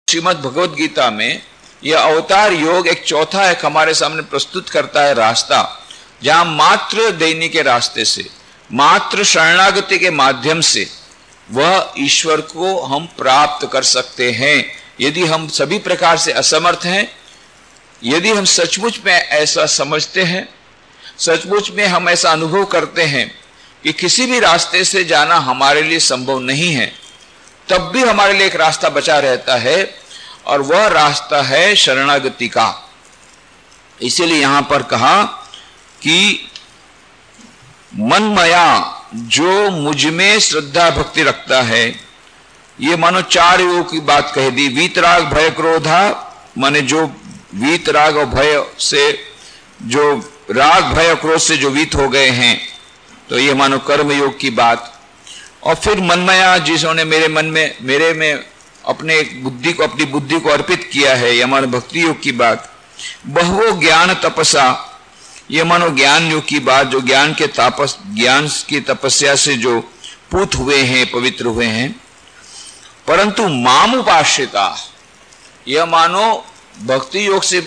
श्रीमद् भगवद गीता में यह अवतार योग एक चौथा एक हमारे सामने प्रस्तुत करता है रास्ता, जहां मात्र देने के रास्ते से, मात्र शरणागति के माध्यम से वह ईश्वर को हम प्राप्त कर सकते हैं। यदि हम सभी प्रकार से असमर्थ हैं, यदि हम सचमुच में ऐसा समझते हैं, सचमुच में हम ऐसा अनुभव करते हैं कि किसी भी रास्ते से जाना हमारे लिए संभव नहीं है, तब भी हमारे लिए एक रास्ता बचा रहता है, और वह रास्ता है शरणागति का। इसीलिए यहां पर कहा कि मनमया, जो मुझ में श्रद्धा भक्ति रखता है, ये मानो चार योग की बात कह दी। वीतराग भय क्रोधा, माने जो वीतराग और भय से, जो राग भय क्रोध से जो वीत हो गए हैं, तो ये मानो कर्म योग की बात। और फिर मनमया, जिन्होंने मेरे में अपने बुद्धि को, अपनी बुद्धि को अर्पित किया है, ये मानो भक्ति योग की बात। बहुओं ज्ञान तपसा, ये मानो ज्ञान योग की बात, जो ज्ञान की तपस्या से जो पूत हुए हैं, पवित्र हुए हैं। परंतु माम उपाश्रिता, यह मानो भक्ति योग से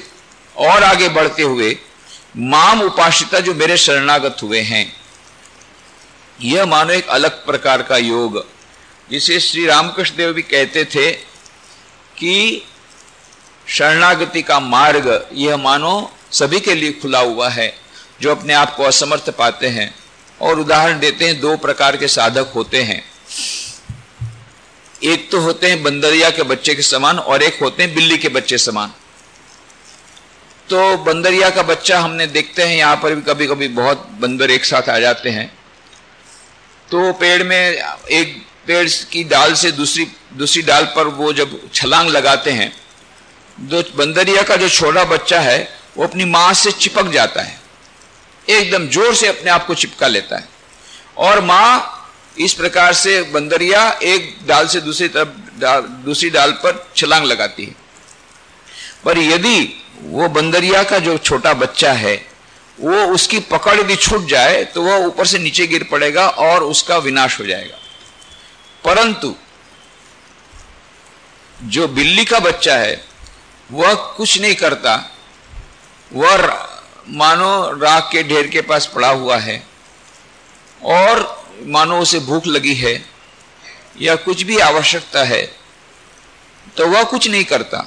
और आगे बढ़ते हुए माम उपाश्रिता, जो मेरे शरणागत हुए हैं, यह मानो एक अलग प्रकार का योग, जिसे श्री रामकृष्ण देव भी कहते थे कि शरणागति का मार्ग यह मानो सभी के लिए खुला हुआ है, जो अपने आप को असमर्थ पाते हैं। और उदाहरण देते हैं, दो प्रकार के साधक होते हैं, एक तो होते हैं बंदरिया के बच्चे के समान, और एक होते हैं बिल्ली के बच्चे समान। तो बंदरिया का बच्चा हमने देखते हैं, यहां पर भी कभी कभी बहुत बंदर एक साथ आ जाते हैं, तो पेड़ में, एक पेड़ की डाल से दूसरी डाल पर वो जब छलांग लगाते हैं, तो बंदरिया का जो छोटा बच्चा है वो अपनी मां से चिपक जाता है, एकदम जोर से अपने आप को चिपका लेता है, और मां इस प्रकार से बंदरिया एक डाल से दूसरी डाल पर छलांग लगाती है। पर यदि वो बंदरिया का जो छोटा बच्चा है वो उसकी पकड़ यदि छूट जाए तो वह ऊपर से नीचे गिर पड़ेगा और उसका विनाश हो जाएगा। परंतु जो बिल्ली का बच्चा है वह कुछ नहीं करता, वह मानो राख के ढेर के पास पड़ा हुआ है, और मानो उसे भूख लगी है या कुछ भी आवश्यकता है, तो वह कुछ नहीं करता,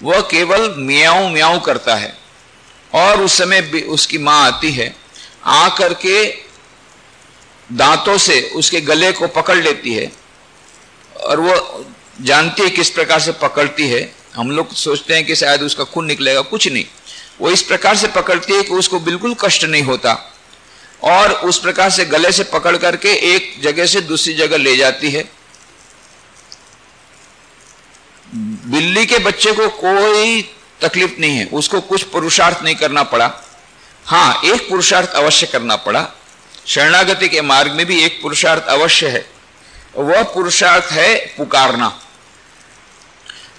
वह केवल म्याऊं म्याऊं करता है। और उस समय उसकी मां आती है, आकर के दांतों से उसके गले को पकड़ लेती है, और वो जानती है किस प्रकार से पकड़ती है। हम लोग सोचते हैं कि शायद उसका खून निकलेगा, कुछ नहीं, वो इस प्रकार से पकड़ती है कि उसको बिल्कुल कष्ट नहीं होता, और उस प्रकार से गले से पकड़ करके एक जगह से दूसरी जगह ले जाती है। बिल्ली के बच्चे को कोई तकलीफ नहीं है, उसको कुछ पुरुषार्थ नहीं करना पड़ा। हाँ, एक पुरुषार्थ अवश्य करना पड़ा, शरणागति के मार्ग में भी एक पुरुषार्थ अवश्य है, वह पुरुषार्थ है पुकारना,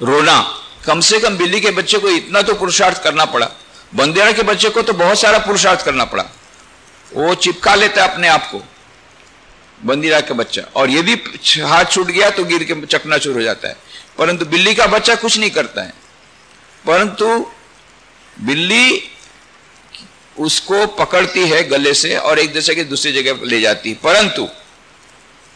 रोना। कम से कम बिल्ली के बच्चे को इतना तो पुरुषार्थ करना पड़ा, बंदरिया के बच्चे को तो बहुत सारा पुरुषार्थ करना पड़ा, वो चिपका लेता है अपने आप को, बंदरिया का बच्चा, और यदि हाथ छूट गया तो गिर के चकनाचूर हो जाता है। परंतु बिल्ली का बच्चा कुछ नहीं करता है, परंतु बिल्ली उसको पकड़ती है गले से और एक जगह की दूसरी जगह ले जाती है। परंतु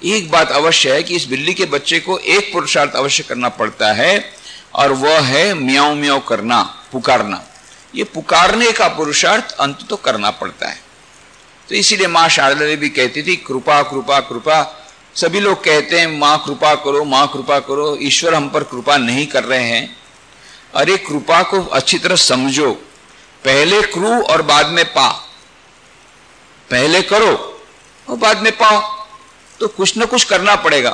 एक बात अवश्य है कि इस बिल्ली के बच्चे को एक पुरुषार्थ अवश्य करना पड़ता है, और वह है म्याऊं म्याऊं करना, पुकारना। ये पुकारने का पुरुषार्थ अंत तो करना पड़ता है। तो इसीलिए मां शारदा भी कहती थी, कृपा कृपा कृपा। सभी लोग कहते हैं मां कृपा करो, मां कृपा करो, ईश्वर हम पर कृपा नहीं कर रहे हैं। अरे कृपा को अच्छी तरह समझो, पहले क्रू और बाद में पा, पहले करो और बाद में पाओ, तो कुछ न कुछ करना पड़ेगा।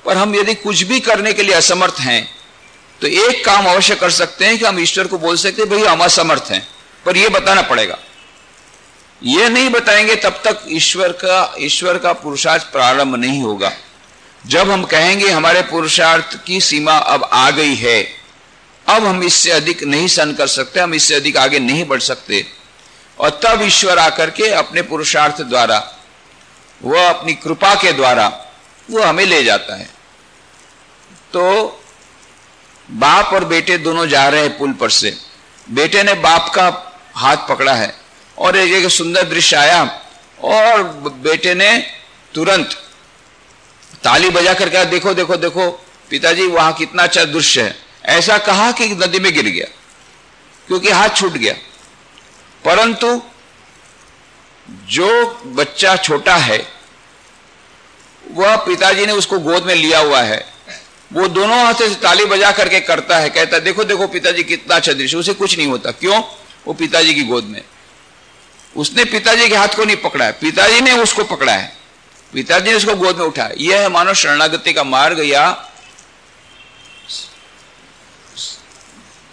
पर हम यदि कुछ भी करने के लिए असमर्थ हैं, तो एक काम अवश्य कर सकते हैं कि हम ईश्वर को बोल सकते हैं, भाई हम असमर्थ हैं, पर यह बताना पड़ेगा। यह नहीं बताएंगे तब तक ईश्वर का पुरुषार्थ प्रारंभ नहीं होगा। जब हम कहेंगे हमारे पुरुषार्थ की सीमा अब आ गई है, अब हम इससे अधिक नहीं सहन कर सकते, हम इससे अधिक आगे नहीं बढ़ सकते, और तब ईश्वर आकर के अपने पुरुषार्थ द्वारा, वह अपनी कृपा के द्वारा वो हमें ले जाता है। तो बाप और बेटे दोनों जा रहे हैं पुल पर से। बेटे ने बाप का हाथ पकड़ा है और एक सुंदर दृश्य आया और बेटे ने तुरंत ताली बजा कर कहा, देखो देखो देखो पिताजी वहां कितना अच्छा दृश्य है। ऐसा कहा कि नदी में गिर गया क्योंकि हाथ छूट गया। परंतु जो बच्चा छोटा है वह पिताजी ने उसको गोद में लिया हुआ है, वो दोनों हाथ से ताली बजा करके करता है, कहता है देखो देखो पिताजी कितना अच्छा दृश्य। उसे कुछ नहीं होता, क्यों? वो पिताजी की गोद में। उसने पिताजी के हाथ को नहीं पकड़ा है, पिताजी ने उसको पकड़ा है, पिताजी ने उसको गोद में उठाया। यह है मानव शरणागति का मार्ग या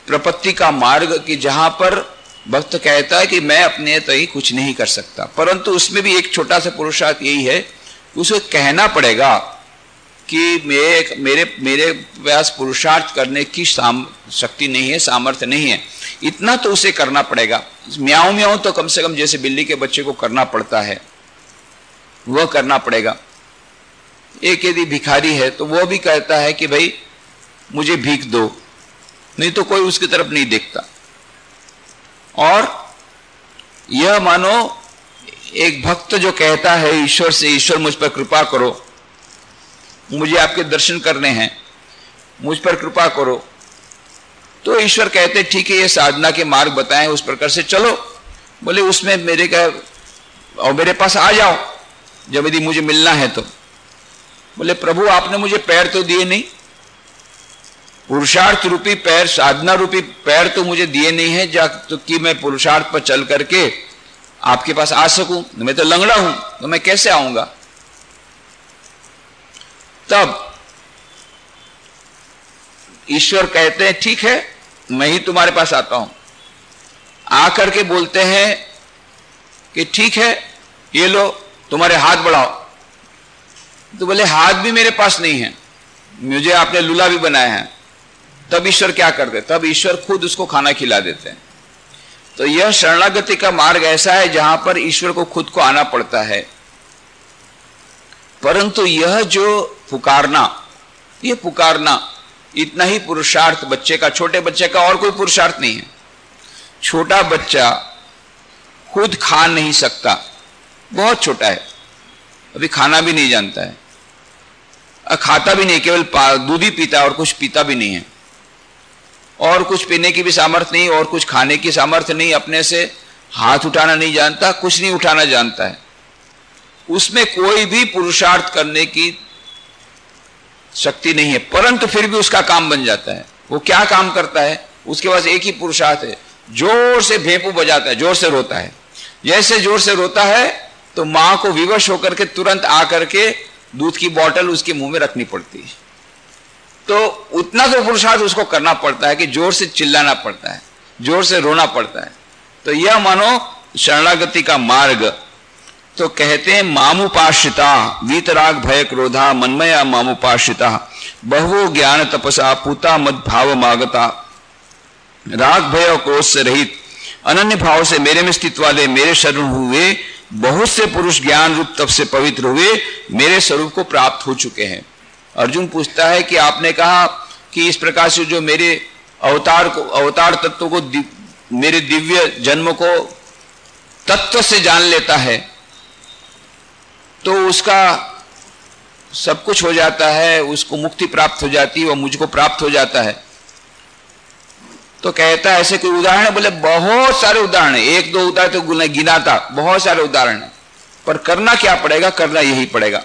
प्रपत्ति का मार्ग, कि जहां पर भक्त कहता है कि मैं अपने तय कुछ नहीं कर सकता। परंतु उसमें भी एक छोटा सा पुरुषार्थ यही है, उसे कहना पड़ेगा कि मेरे पास पुरुषार्थ करने की शक्ति नहीं है, सामर्थ्य नहीं है। इतना तो उसे करना पड़ेगा। म्याऊं म्याऊं तो कम से कम जैसे बिल्ली के बच्चे को करना पड़ता है वह करना पड़ेगा। एक यदि भिखारी है तो वह भी कहता है कि भाई मुझे भीख दो, नहीं तो कोई उसकी तरफ नहीं देखता। और यह मानो एक भक्त जो कहता है ईश्वर से, ईश्वर मुझ पर कृपा करो, मुझे आपके दर्शन करने हैं, मुझ पर कृपा करो, तो ईश्वर कहते ठीक है ये साधना के मार्ग बताएं, उस प्रकार से चलो। बोले उसमें मेरे पास आ जाओ जब यदि मुझे मिलना है तो। बोले प्रभु आपने मुझे पैर तो दिए नहीं, पुरुषार्थ रूपी पैर, साधना रूपी पैर तो मुझे दिए नहीं है तो कि मैं पुरुषार्थ पर चल करके आपके पास आ सकूं। मैं तो लंगड़ा हूं, तो मैं कैसे आऊंगा? तब ईश्वर कहते हैं ठीक है मैं ही तुम्हारे पास आता हूं। आकर के बोलते हैं कि ठीक है ये लो तुम्हारे हाथ बढ़ाओ। तो बोले हाथ भी मेरे पास नहीं है, मुझे आपने लूला भी बनाया है। तब ईश्वर क्या करते? तब ईश्वर खुद उसको खाना खिला देते हैं। तो यह शरणागति का मार्ग ऐसा है जहां पर ईश्वर को खुद को आना पड़ता है। परंतु यह जो पुकारना, यह पुकारना इतना ही पुरुषार्थ बच्चे का, छोटे बच्चे का और कोई पुरुषार्थ नहीं है। छोटा बच्चा खुद खा नहीं सकता, बहुत छोटा है, अभी खाना भी नहीं जानता है, खाता भी नहीं, केवल दूध ही पीता है और कुछ पीता भी नहीं है, और कुछ पीने की भी सामर्थ्य नहीं और कुछ खाने की सामर्थ्य नहीं, अपने से हाथ उठाना नहीं जानता, कुछ नहीं उठाना जानता है। उसमें कोई भी पुरुषार्थ करने की शक्ति नहीं है, परंतु फिर भी उसका काम बन जाता है। वो क्या काम करता है? उसके पास एक ही पुरुषार्थ है, जोर से भेंपू बजाता है, जोर से रोता है। जैसे जोर से रोता है तो मां को विवश होकर के तुरंत आकर के दूध की बोतल उसके मुंह में रखनी पड़ती है। तो उतना तो पुरुषार्थ उसको करना पड़ता है कि जोर से चिल्लाना पड़ता है, जोर से रोना पड़ता है। तो यह मानो शरणागति का मार्ग। तो कहते हैं मामुपाश्रिता वीतराग भय क्रोधा मनमया मामुपाश्रिता बहु ज्ञान तपसा पूता मद भाव मागता। राग भय और क्रोध से रहित अनन्य भाव से मेरे में स्थित्वा दे, मेरे शरण हुए बहुत से पुरुष ज्ञान रूप तप से पवित्र हुए मेरे स्वरूप को प्राप्त हो चुके हैं। अर्जुन पूछता है कि आपने कहा कि इस प्रकार से जो मेरे अवतार तत्व को, मेरे दिव्य जन्म को तत्व से जान लेता है तो उसका सब कुछ हो जाता है, उसको मुक्ति प्राप्त हो जाती है, वह मुझको प्राप्त हो जाता है। तो कहता है ऐसे कोई उदाहरण? बोले बहुत सारे उदाहरण, एक दो उदाहरण तो गिनाता, बहुत सारे उदाहरण है, पर करना क्या पड़ेगा? करना यही पड़ेगा।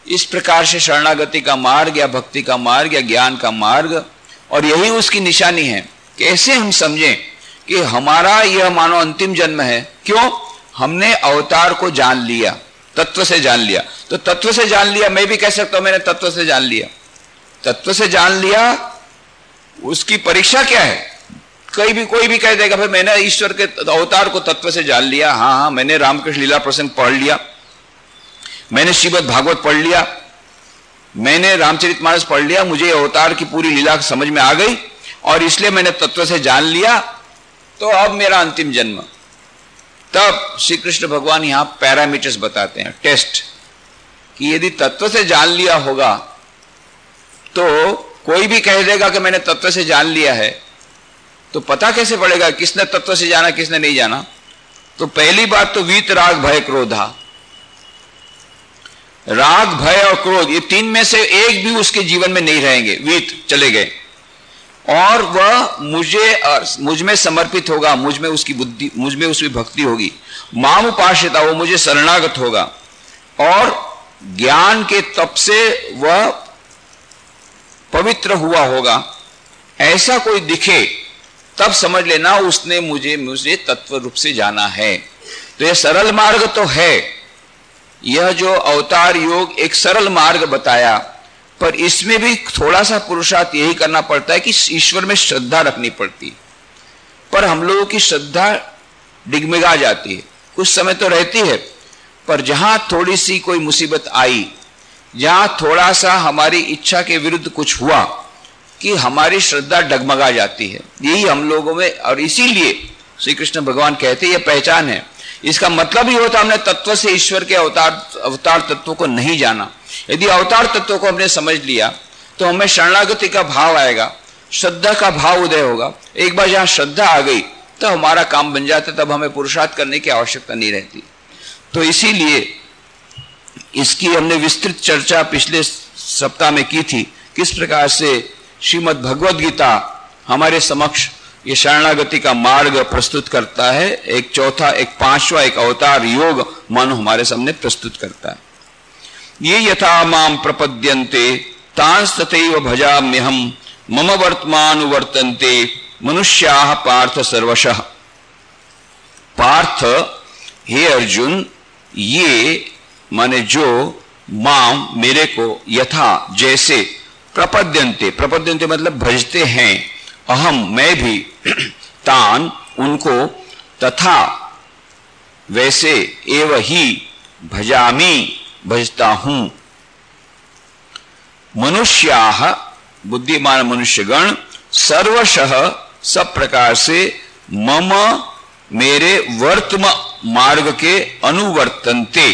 इस प्रकार से शरणागति का मार्ग या भक्ति का मार्ग या ज्ञान का मार्ग, और यही उसकी निशानी है। कैसे हम समझें कि हमारा यह मानो अंतिम जन्म है? क्यों? हमने अवतार को जान लिया, तत्व से जान लिया। तो तत्व से जान लिया, मैं भी कह सकता हूं मैंने तत्व से जान लिया। तत्व से जान लिया, उसकी परीक्षा क्या है? कोई भी कह देगा भाई मैंने ईश्वर के अवतार को तत्व से जान लिया। हाँ, मैंने रामकृष्ण लीला प्रसंग पढ़ लिया, मैंने श्रीमद् भागवत पढ़ लिया, मैंने रामचरितमानस पढ़ लिया, मुझे अवतार की पूरी लीला समझ में आ गई और इसलिए मैंने तत्व से जान लिया, तो अब मेरा अंतिम जन्म। तब श्री कृष्ण भगवान यहां पैरामीटर्स बताते हैं, टेस्ट, कि यदि तत्व से जान लिया होगा तो कोई भी कह देगा कि मैंने तत्व से जान लिया है, तो पता कैसे पड़ेगा किसने तत्व से जाना किसने नहीं जाना? तो पहली बात तो वीत राग भय क्रोधा, राग भय और क्रोध ये तीन में से एक भी उसके जीवन में नहीं रहेंगे, वीत चले गए, और वह मुझ में समर्पित होगा, मुझ में उसकी बुद्धि, मुझ में उसकी भक्ति होगी। माम उपाश्रिता, वो मुझे शरणागत होगा, और ज्ञान के तप से वह पवित्र हुआ होगा। ऐसा कोई दिखे तब समझ लेना उसने मुझे तत्व रूप से जाना है। तो यह सरल मार्ग तो है, यह जो अवतार योग एक सरल मार्ग बताया, पर इसमें भी थोड़ा सा पुरुषार्थ यही करना पड़ता है कि ईश्वर में श्रद्धा रखनी पड़ती है। पर हम लोगों की श्रद्धा डिगमिगा जाती है, कुछ समय तो रहती है, पर जहां थोड़ी सी कोई मुसीबत आई, जहां थोड़ा सा हमारी इच्छा के विरुद्ध कुछ हुआ कि हमारी श्रद्धा डगमगा जाती है। यही हम लोगों में, और इसीलिए श्री कृष्ण भगवान कहते हैं यह पहचान है। इसका मतलब ही होता हमने तत्व से ईश्वर के अवतार तत्वों को नहीं जाना। यदि अवतार तत्वों को हमने समझ लिया तो हमें शरणागति का भाव आएगा, श्रद्धा का भाव उदय होगा। एक बार जहां श्रद्धा आ गई तो हमारा काम बन जाता, तब हमें पुरुषार्थ करने की आवश्यकता नहीं रहती। तो इसीलिए इसकी हमने विस्तृत चर्चा पिछले सप्ताह में की थी, किस प्रकार से श्रीमद् भगवद गीता हमारे समक्ष ये शरणागति का मार्ग प्रस्तुत करता है। एक चौथा, एक पांचवा, एक अवतार योग मानो हमारे सामने प्रस्तुत करता है। ये यथा माम प्रपद्यन्ते तांस तथैव भजाम्यहम् मम वर्तमानुवर्तन्ते मनुष्याः पार्थ सर्वशः। पार्थ, हे अर्जुन, ये माने जो, माम मेरे को, यथा जैसे, प्रपद्यन्ते, प्रपद्यन्ते मतलब भजते हैं, अहम मैं भी, तान उनको, तथा वैसे, एव ही भजामि भजता हूं। मनुष्याः बुद्धिमान मनुष्यगण, सर्वशः सब प्रकार से, मम मेरे, वर्तम मार्ग के, अनुवर्तन्ते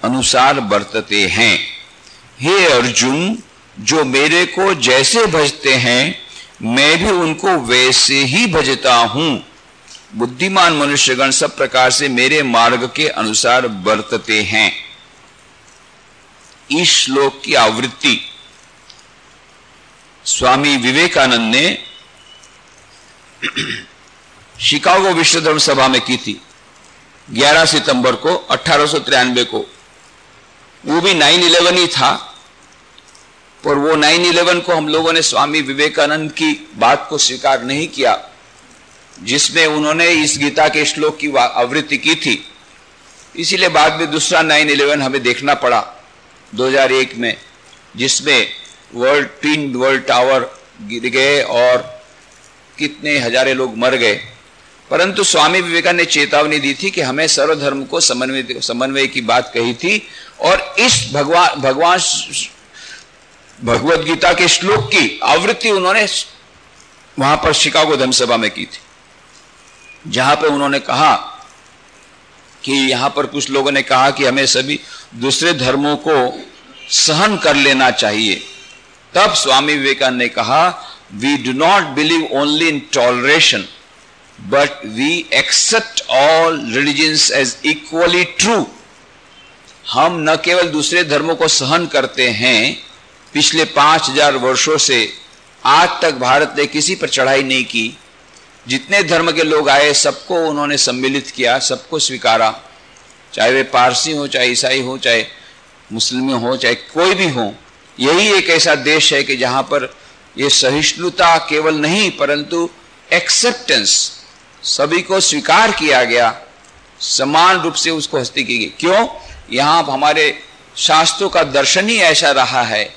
अनुसार बरतते हैं। हे अर्जुन, जो मेरे को जैसे भजते हैं मैं भी उनको वैसे ही भजता हूं। बुद्धिमान मनुष्यगण सब प्रकार से मेरे मार्ग के अनुसार बरतते हैं। इस श्लोक की आवृत्ति स्वामी विवेकानंद ने शिकागो विश्व धर्म सभा में की थी 11 सितंबर को 1893 को। वो भी 9/11 ही था, पर वो 9/11 को हम लोगों ने स्वामी विवेकानंद की बात को स्वीकार नहीं किया, जिसमें उन्होंने इस गीता के श्लोक की आवृत्ति की थी। इसीलिए बाद में दूसरा 9/11 हमें देखना पड़ा 2001 में, जिसमें ट्विन वर्ल्ड टावर गिर गए और कितने हजारे लोग मर गए। परंतु स्वामी विवेकानंद ने चेतावनी दी थी कि हमें सर्वधर्म को समन्वय की बात कही थी, और इस भगवद गीता के श्लोक की आवृत्ति उन्होंने वहां पर शिकागो धर्म सभा में की थी, जहां पर उन्होंने कहा कि यहां पर कुछ लोगों ने कहा कि हमें सभी दूसरे धर्मों को सहन कर लेना चाहिए। तब स्वामी विवेकानंद ने कहा, we do not believe only in toleration but we accept all religions as equally true. हम न केवल दूसरे धर्मों को सहन करते हैं, पिछले 5000 वर्षों से आज तक भारत ने किसी पर चढ़ाई नहीं की। जितने धर्म के लोग आए सबको उन्होंने सम्मिलित किया, सबको स्वीकारा, चाहे वे पारसी हो, चाहे ईसाई हो, चाहे मुस्लिम हो, चाहे कोई भी हो। यही एक ऐसा देश है कि जहां पर ये सहिष्णुता केवल नहीं परंतु एक्सेप्टेंस, सभी को स्वीकार किया गया, समान रूप से उसको हस्ती की गई। क्यों? यहां हमारे शास्त्रों का दर्शन ही ऐसा रहा है,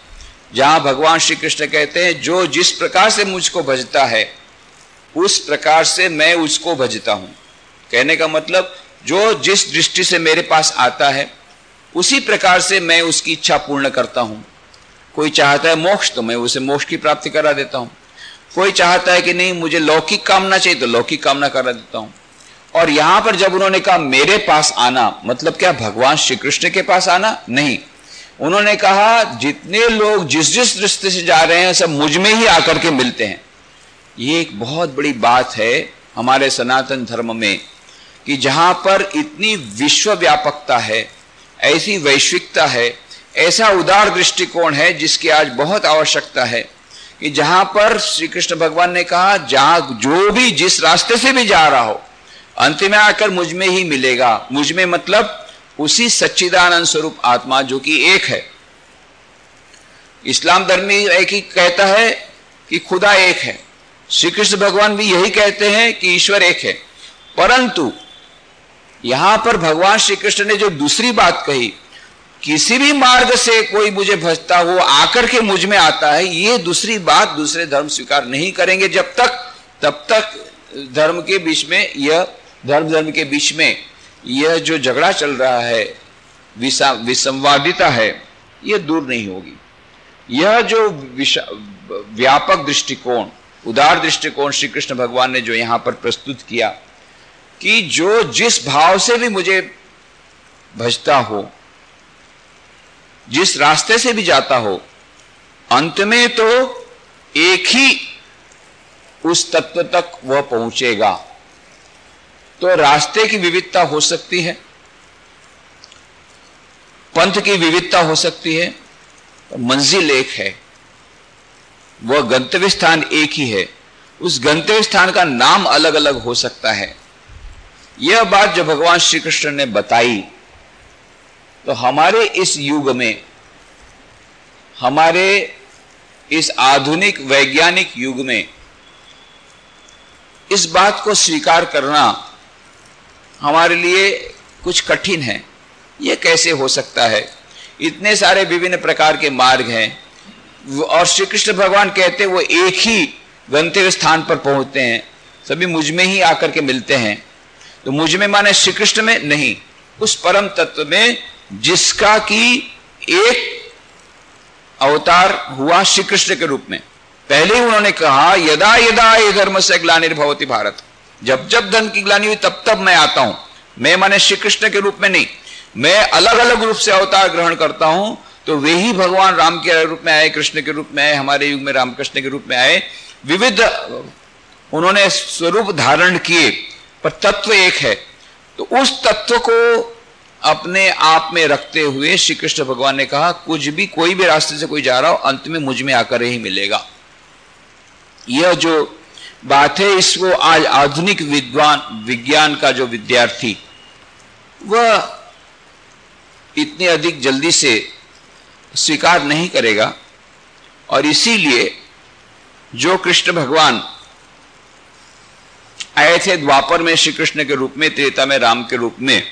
जहां भगवान श्री कृष्ण कहते हैं, जो जिस प्रकार से मुझको भजता है उस प्रकार से मैं उसको भजता हूं। कहने का मतलब, जो जिस दृष्टि से मेरे पास आता है उसी प्रकार से मैं उसकी इच्छा पूर्ण करता हूं। कोई चाहता है मोक्ष, तो मैं उसे मोक्ष की प्राप्ति करा देता हूं। कोई चाहता है कि नहीं मुझे लौकिक कामना चाहिए, तो लौकिक कामना करा देता हूं। और यहां पर जब उन्होंने कहा मेरे पास आना, मतलब क्या भगवान श्री कृष्ण के पास आना? नहीं, उन्होंने कहा जितने लोग जिस जिस रिश्ते से जा रहे हैं सब मुझ में ही आकर के मिलते हैं। ये एक बहुत बड़ी बात है हमारे सनातन धर्म में कि जहां पर इतनी विश्व व्यापकता है, ऐसी वैश्विकता है, ऐसा उदार दृष्टिकोण है जिसकी आज बहुत आवश्यकता है कि जहां पर श्री कृष्ण भगवान ने कहा जहां जो भी जिस रास्ते से भी जा रहा हो अंत में आकर मुझ में ही मिलेगा। मुझ में मतलब उसी सच्चिदानंद स्वरूप आत्मा जो कि एक है। इस्लाम धर्म में एक ही कहता है कि खुदा एक है, श्री कृष्ण भगवान भी यही कहते हैं कि ईश्वर एक है। परंतु यहां पर भगवान श्री कृष्ण ने जो दूसरी बात कही, किसी भी मार्ग से कोई मुझे भजता हो आकर के मुझ में आता है, ये दूसरी बात दूसरे धर्म स्वीकार नहीं करेंगे तब तक धर्म के बीच में धर्म के बीच में यह जो झगड़ा चल रहा है, विसंवादिता है, यह दूर नहीं होगी। यह जो व्यापक दृष्टिकोण, उदार दृष्टिकोण श्री कृष्ण भगवान ने जो यहां पर प्रस्तुत किया कि जो जिस भाव से भी मुझे भजता हो, जिस रास्ते से भी जाता हो, अंत में तो एक ही उस तत्व तक वह पहुंचेगा। तो रास्ते की विविधता हो सकती है, पंथ की विविधता हो सकती है, मंजिल एक है, वह गंतव्य स्थान एक ही है। उस गंतव्य स्थान का नाम अलग अलग हो सकता है। यह बात जो भगवान श्री कृष्ण ने बताई, तो हमारे इस युग में, हमारे इस आधुनिक वैज्ञानिक युग में इस बात को स्वीकार करना हमारे लिए कुछ कठिन है। यह कैसे हो सकता है? इतने सारे विभिन्न प्रकार के मार्ग हैं और श्री कृष्ण भगवान कहते हैं वो एक ही गंतव्य स्थान पर पहुंचते हैं, सभी मुझ में ही आकर के मिलते हैं। तो मुझ में माने श्री कृष्ण में नहीं, उस परम तत्व में जिसका कि एक अवतार हुआ श्री कृष्ण के रूप में। पहले ही उन्होंने कहा यदा यदा ये धर्म से ग्लानिर्भवति भारत, जब जब धर्म की ग्लानि हुई तब तब मैं आता हूं। मैं माने श्री कृष्ण के रूप में नहीं, मैं अलग अलग रूप से अवतार ग्रहण करता हूं। तो वे ही भगवान राम के रूप में आए, कृष्ण के रूप में आए, हमारे युग में रामकृष्ण के रूप में आए, विविध उन्होंने स्वरूप धारण किए, पर तत्व एक है। तो उस तत्व को अपने आप में रखते हुए श्री कृष्ण भगवान ने कहा कुछ भी, कोई भी रास्ते से कोई जा रहा हो, अंत में मुझ में आकर ही मिलेगा। यह जो बात है, इसको आज आधुनिक विज्ञान का जो विद्यार्थी वह इतनी अधिक जल्दी से स्वीकार नहीं करेगा। और इसीलिए जो कृष्ण भगवान आए थे द्वापर में श्री कृष्ण के रूप में, त्रेता में राम के रूप में,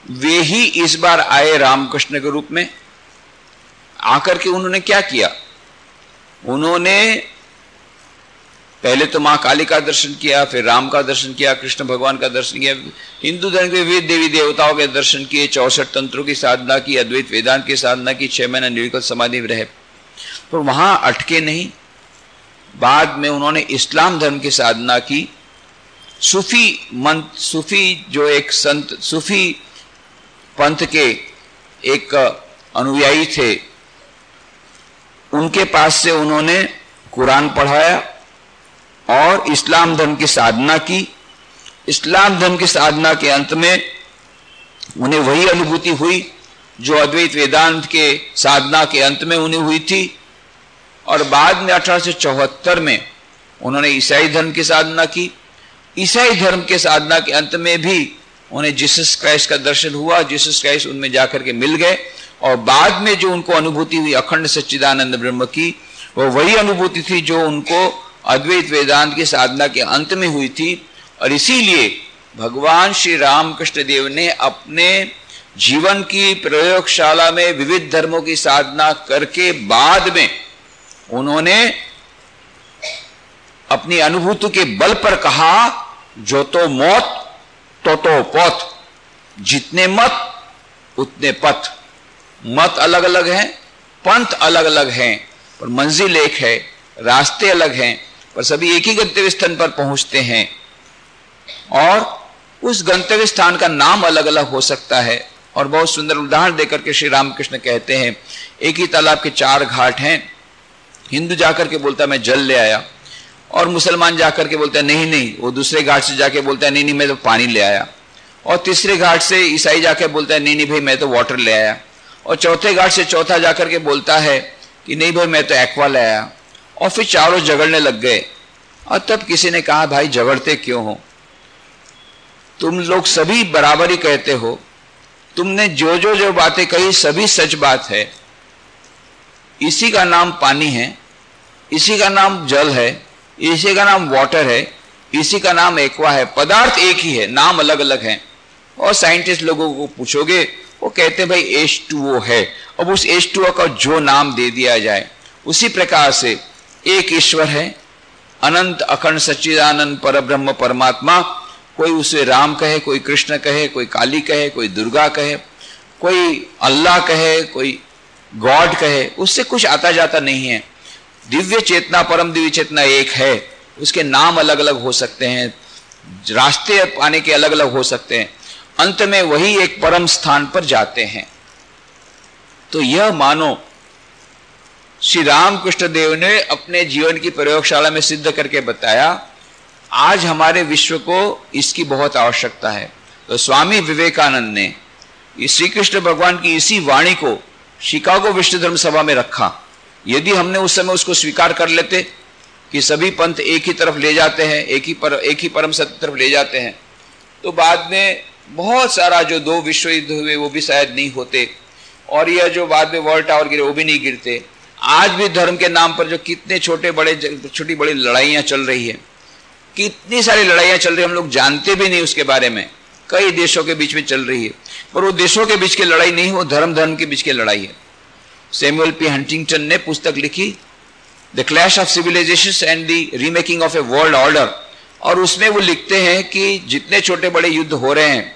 वे ही इस बार आए रामकृष्ण के रूप में। आकर के उन्होंने क्या किया? उन्होंने पहले तो मां काली का दर्शन किया, फिर राम का दर्शन किया, कृष्ण भगवान का दर्शन किया, हिंदू धर्म के विविध देवी देवताओं के दर्शन किए, 64 तंत्रों की साधना की, अद्वैत वेदांत की साधना की, 6 महीना निर्विकल्प समाधि में रहे। पर वहां अटके नहीं, बाद में उन्होंने इस्लाम धर्म की साधना की। सूफी जो एक संत, सूफी पंथ के एक अनुयायी थे, उनके पास से उन्होंने कुरान पढ़ाया और इस्लाम धर्म की साधना की। इस्लाम धर्म की साधना के अंत में उन्हें वही अनुभूति हुई जो अद्वैत वेदांत के साधना के अंत में उन्हें हुई थी। और बाद में 1874 में उन्होंने ईसाई धर्म की साधना की। ईसाई धर्म के साधना के अंत में भी उन्हें जीसस क्राइस्ट का दर्शन हुआ, जीसस क्राइस्ट उनमें जाकर के मिल गए। और बाद में जो उनको अनुभूति हुई अखंड सच्चिदानंद ब्रह्म की, वो वही अनुभूति थी जो उनको अद्वैत वेदांत की साधना के अंत में हुई थी। और इसीलिए भगवान श्री रामकृष्ण देव ने अपने जीवन की प्रयोगशाला में विविध धर्मों की साधना करके बाद में उन्होंने अपनी अनुभूति के बल पर कहा जो तो मौत तो पथ, जितने मत उतने पथ। मत अलग अलग हैं, पंथ अलग अलग हैं, पर मंजिल एक है, रास्ते अलग हैं, पर सभी एक ही गंतव्य स्थान पर पहुंचते हैं। और उस गंतव्य स्थान का नाम अलग अलग हो सकता है, और बहुत सुंदर उदाहरण देकर के श्री रामकृष्ण कहते हैं, एक ही तालाब के 4 घाट हैं। हिंदू जाकर के बोलता है मैं जल ले आया, और मुसलमान जाकर के बोलता है नहीं नहीं, वो दूसरे घाट से जाके बोलता है नहीं नहीं मैं तो पानी ले आया, और तीसरे घाट से ईसाई जाकर बोलता है नहीं नहीं भाई मैं तो वाटर ले आया, और चौथे घाट से चौथा जाकर के बोलता है कि नहीं भाई मैं तो एक्वा ले आया। और फिर चारों झगड़ने लग गए, और तब किसी ने कहा भाई झगड़ते क्यों हो, तुम लोग सभी बराबर ही कहते हो, तुमने जो बातें कही सभी सच बात है, इसी का नाम पानी है, इसी का नाम जल है, इसी का नाम वाटर है, इसी का नाम एक्वा है, पदार्थ एक ही है, नाम अलग अलग हैं। और साइंटिस्ट लोगों को पूछोगे वो कहते हैं भाई H2O है, अब उस H2O का जो नाम दे दिया जाए। उसी प्रकार से एक ईश्वर है, अनंत अखंड सच्चिदानंद परब्रह्म परमात्मा, कोई उसे राम कहे, कोई कृष्ण कहे, कोई काली कहे, कोई दुर्गा कहे, कोई अल्लाह कहे, कोई गॉड कहे, उससे कुछ आता जाता नहीं है। दिव्य चेतना, परम दिव्य चेतना एक है, उसके नाम अलग अलग हो सकते हैं, रास्ते पाने के अलग अलग हो सकते हैं, अंत में वही एक परम स्थान पर जाते हैं। तो यह मानो श्री रामकृष्ण देव ने अपने जीवन की प्रयोगशाला में सिद्ध करके बताया। आज हमारे विश्व को इसकी बहुत आवश्यकता है। तो स्वामी विवेकानंद ने श्री कृष्ण भगवान की इसी वाणी को शिकागो विश्व धर्म सभा में रखा। यदि हमने उस समय उसको स्वीकार कर लेते कि सभी पंथ एक ही तरफ ले जाते हैं, एक ही परम सत्य तरफ ले जाते हैं, तो बाद में बहुत सारा जो 2 विश्व युद्ध हुए वो भी शायद नहीं होते, और यह जो बाद में वर्ल्ड टावर गिरे वो भी नहीं गिरते। आज भी धर्म के नाम पर जो कितने छोटी बड़ी लड़ाइयां चल रही है, कितनी सारी लड़ाइयां चल रही है, हम लोग जानते भी नहीं उसके बारे में, कई देशों के बीच में चल रही है। पर वो देशों के बीच की लड़ाई नहीं, वो धर्म के बीच की लड़ाई है। सैमुअल पी हंटिंगटन ने पुस्तक लिखी the clash of civilizations and the remaking of a world order, और उसमें वो लिखते हैं कि जितने छोटे बड़े युद्ध हो रहे हैं,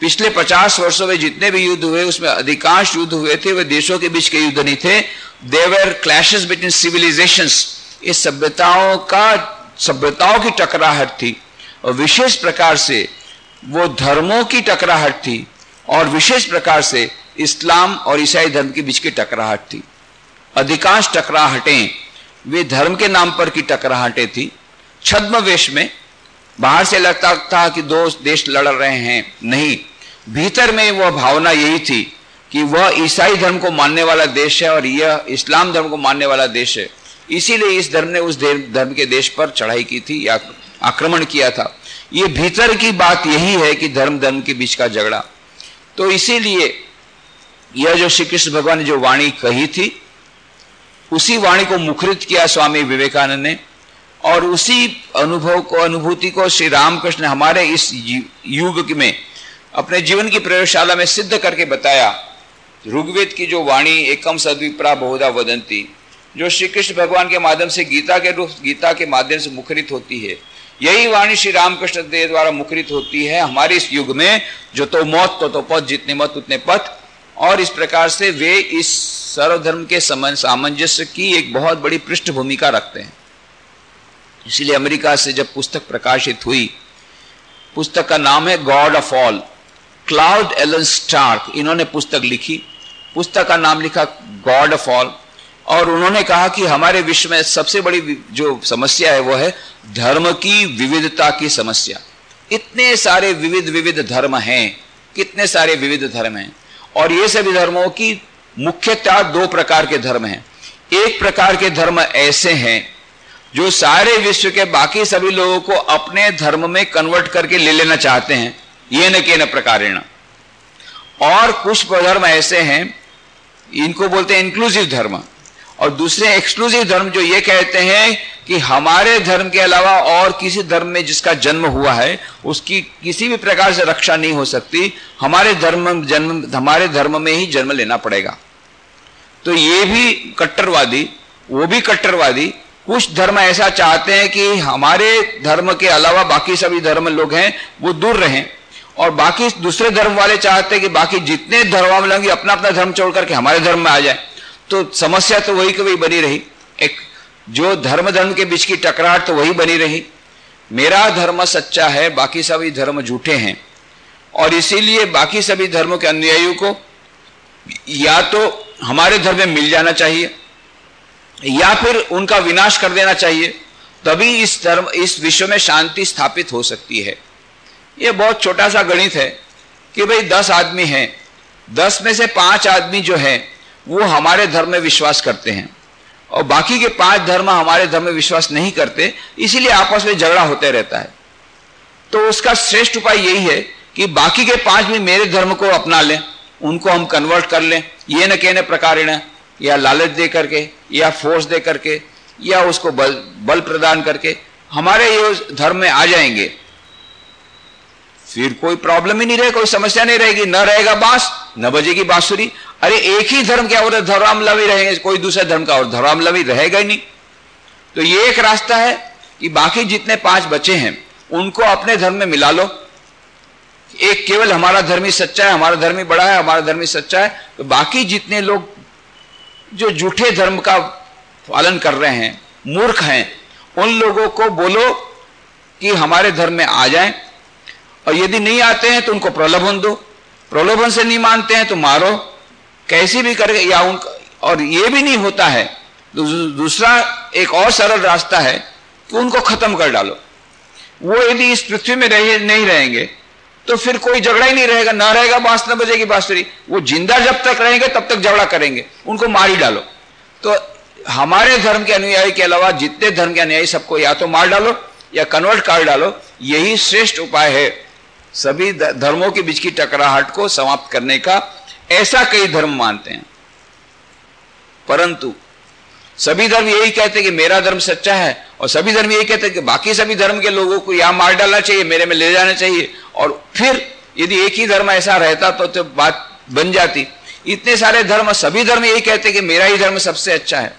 पिछले 50 वर्षों में जितने भी युद्ध हुए उसमें अधिकांश युद्ध हुए थे वे देशों के बीच के युद्ध नहीं थे, दे वर क्लैशेस बिटवीन सिविलाइजेशंस। ये सभ्यताओं की टकराहट थी, और विशेष प्रकार से वो धर्मों की टकराहट थी, और विशेष प्रकार से इस्लाम और ईसाई धर्म के बीच की टकराहट थी। अधिकांश टकराहटें वे धर्म के नाम पर की टकराहटें थी। छद्मवेश में बाहर से लगता था कि 2 देश लड़ रहे हैं, नहीं, भीतर में वह भावना यही थी कि वह ईसाई धर्म को मानने वाला देश है और यह इस्लाम धर्म को मानने वाला देश है। इसीलिए इस धर्म ने उस धर्म के देश पर चढ़ाई की थी या आक्रमण किया था। ये भीतर की बात यही है कि धर्म के बीच का झगड़ा। तो इसीलिए यह जो श्री कृष्ण भगवान ने जो वाणी कही थी, उसी वाणी को मुखरित किया स्वामी विवेकानंद ने, और उसी अनुभूति को श्री रामकृष्ण हमारे इस युग में अपने जीवन की प्रयोगशाला में सिद्ध करके बताया। ऋग्वेद की जो वाणी एकम सद्विप्रा बहुधा वदंती, जो श्री कृष्ण भगवान के माध्यम से गीता के माध्यम से मुखरित होती है, यही वाणी श्री रामकृष्ण देव द्वारा मुखरित होती है हमारे इस युग में। जो तो मौत तो पथ, जितने मत उतने पथ। और इस प्रकार से वे इस सर्वधर्म के सामंजस्य की एक बहुत बड़ी पृष्ठभूमिका रखते हैं। इसलिए अमेरिका से जब पुस्तक प्रकाशित हुई, पुस्तक का नाम है god of all, Claude Alan Stark, इन्होंने पुस्तक लिखी, पुस्तक का नाम लिखा गॉड ऑफ ऑल। और उन्होंने कहा कि हमारे विश्व में सबसे बड़ी जो समस्या है वो है धर्म की विविधता की समस्या। इतने सारे विविध धर्म हैं, कितने सारे विविध धर्म हैं, और ये सभी धर्मों की मुख्यतः 2 प्रकार के धर्म हैं। एक प्रकार के धर्म ऐसे हैं जो सारे विश्व के बाकी सभी लोगों को अपने धर्म में कन्वर्ट करके ले लेना चाहते हैं, ये न के न प्रकारेण। और कुछ धर्म ऐसे हैं, इनको बोलते हैं इंक्लूसिव धर्म, और दूसरे एक्सक्लूसिव धर्म जो ये कहते हैं कि हमारे धर्म के अलावा और किसी धर्म में जिसका जन्म हुआ है उसकी किसी भी प्रकार से रक्षा नहीं हो सकती, हमारे धर्म में ही जन्म लेना पड़ेगा। तो ये भी कट्टरवादी, वो भी कट्टरवादी। कुछ धर्म ऐसा चाहते हैं कि हमारे धर्म के अलावा बाकी सभी धर्म लोग हैं वो दूर रहें, और बाकी दूसरे धर्म वाले चाहते हैं कि बाकी जितने धर्मावलंबी अपना अपना धर्म छोड़ करके हमारे धर्म में आ जाए। तो समस्या तो वही की वही बनी रही, एक जो धर्म के बीच की टकराहट तो वही बनी रही। मेरा धर्म सच्चा है, बाकी सभी धर्म झूठे हैं। और इसीलिए बाकी सभी धर्मों के अनुयायियों को या तो हमारे धर्म में मिल जाना चाहिए या फिर उनका विनाश कर देना चाहिए, तभी इस विश्व में शांति स्थापित हो सकती है। यह बहुत छोटा सा गणित है कि भाई 10 आदमी हैं, 10 में से 5 आदमी जो हैं वो हमारे धर्म में विश्वास करते हैं और बाकी के 5 धर्म हमारे धर्म में विश्वास नहीं करते, इसीलिए आपस में झगड़ा होते रहता है। तो उसका श्रेष्ठ उपाय यही है कि बाकी के 5 भी मेरे धर्म को अपना लें, उनको हम कन्वर्ट कर लें, ये न कहने प्रकारेण, या लालच दे करके या फोर्स दे करके या उसको बल प्रदान करके हमारे ये धर्म में आ जाएंगे, फिर कोई प्रॉब्लम ही नहीं रहेगा, कोई समस्या नहीं रहेगी, न रहेगा बांस न बजेगी बांसुरी। अरे एक ही धर्म के और धर्मावलंबी रहेंगे, कोई दूसरे धर्म का और धर्मावलंबी रहेगा ही नहीं। तो ये एक रास्ता है कि बाकी जितने 5 बचे हैं उनको अपने धर्म में मिला लो। एक केवल हमारा धर्म ही सच्चा है, हमारा धर्म ही बड़ा है, हमारा धर्म ही सच्चा है। तो बाकी जितने लोग जो झूठे धर्म का पालन कर रहे हैं, मूर्ख हैं, उन लोगों को बोलो कि हमारे धर्म में आ जाएं, और यदि नहीं आते हैं तो उनको प्रलोभन दो, प्रलोभन से नहीं मानते हैं तो मारो, कैसी भी करके, या उनका, और ये भी नहीं होता है तो दूसरा एक और सरल रास्ता है कि उनको खत्म कर डालो। वो यदि इस पृथ्वी में नहीं रहेंगे तो फिर कोई झगड़ा ही नहीं रहेगा, ना रहेगा बांस न बजेगी बांसुरी। वो जिंदा जब तक रहेंगे तब तक झगड़ा करेंगे, उनको मार ही डालो। तो हमारे धर्म के अनुयायी के अलावा जितने धर्म के अनुयायी सबको या तो मार डालो या कन्वर्ट कर डालो, यही श्रेष्ठ उपाय है सभी धर्मों के बीच की टकराहट को समाप्त करने का। ऐसा कई धर्म मानते हैं, परंतु सभी धर्म यही कहते हैं कि मेरा धर्म सच्चा है, और सभी धर्म यही कहते हैं कि बाकी सभी धर्म के लोगों को या मार डालना चाहिए, मेरे में ले जाना चाहिए। और फिर यदि एक ही धर्म ऐसा रहता तो बात बन जाती। इतने सारे धर्म, सभी धर्म यही कहते हैं कि मेरा ही धर्म सबसे अच्छा है।